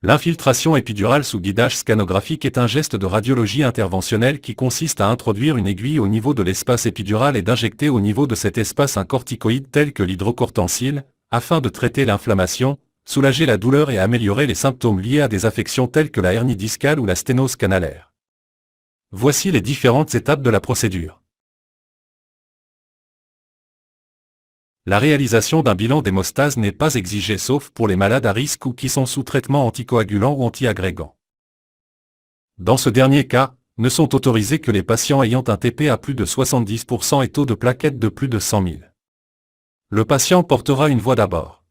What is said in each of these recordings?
L'infiltration épidurale sous guidage scanographique est un geste de radiologie interventionnelle qui consiste à introduire une aiguille au niveau de l'espace épidural et d'injecter au niveau de cet espace un corticoïde tel que l'hydrocortencil, afin de traiter l'inflammation, soulager la douleur et améliorer les symptômes liés à des affections telles que la hernie discale ou la sténose canalaire. Voici les différentes étapes de la procédure. La réalisation d'un bilan d'hémostase n'est pas exigée sauf pour les malades à risque ou qui sont sous traitement anticoagulant ou antiagrégant. Dans ce dernier cas, ne sont autorisés que les patients ayant un TP à plus de 70% et taux de plaquettes de plus de 100 000. Le patient portera une voix d'abord.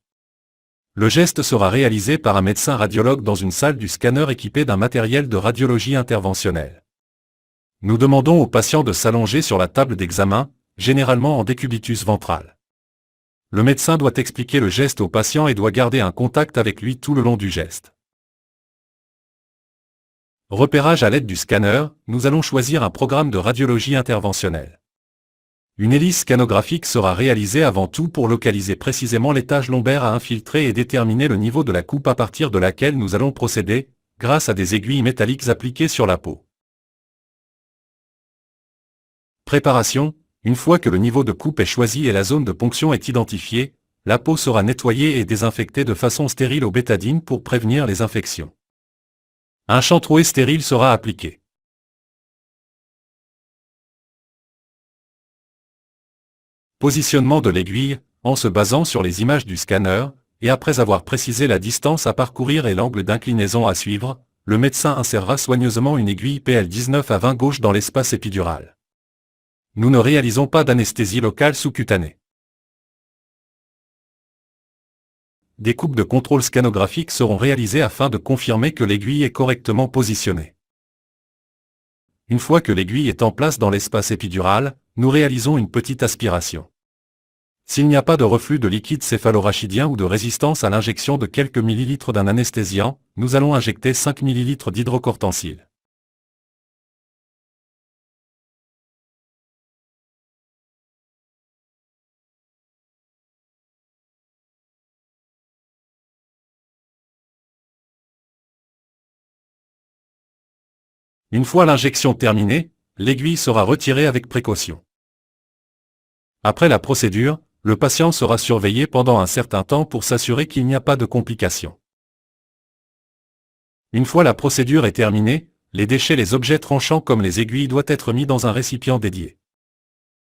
Le geste sera réalisé par un médecin radiologue dans une salle du scanner équipée d'un matériel de radiologie interventionnelle. Nous demandons au patient de s'allonger sur la table d'examen, généralement en décubitus ventral. Le médecin doit expliquer le geste au patient et doit garder un contact avec lui tout le long du geste. Repérage à l'aide du scanner, nous allons choisir un programme de radiologie interventionnelle. Une hélice scanographique sera réalisée avant tout pour localiser précisément l'étage lombaire à infiltrer et déterminer le niveau de la coupe à partir de laquelle nous allons procéder, grâce à des aiguilles métalliques appliquées sur la peau. Préparation. Une fois que le niveau de coupe est choisi et la zone de ponction est identifiée, la peau sera nettoyée et désinfectée de façon stérile au bétadine pour prévenir les infections. Un chantroé stérile sera appliqué. Positionnement de l'aiguille, en se basant sur les images du scanner, et après avoir précisé la distance à parcourir et l'angle d'inclinaison à suivre, le médecin insérera soigneusement une aiguille PL19 à 20 gauche dans l'espace épidural. Nous ne réalisons pas d'anesthésie locale sous-cutanée. Des coupes de contrôle scanographique seront réalisées afin de confirmer que l'aiguille est correctement positionnée. Une fois que l'aiguille est en place dans l'espace épidural, nous réalisons une petite aspiration. S'il n'y a pas de reflux de liquide céphalorachidien ou de résistance à l'injection de quelques millilitres d'un anesthésiant, nous allons injecter 5 ml d'hydrocortencil. Une fois l'injection terminée, l'aiguille sera retirée avec précaution. Après la procédure, le patient sera surveillé pendant un certain temps pour s'assurer qu'il n'y a pas de complications. Une fois la procédure est terminée, les déchets, les objets tranchants comme les aiguilles doivent être mis dans un récipient dédié.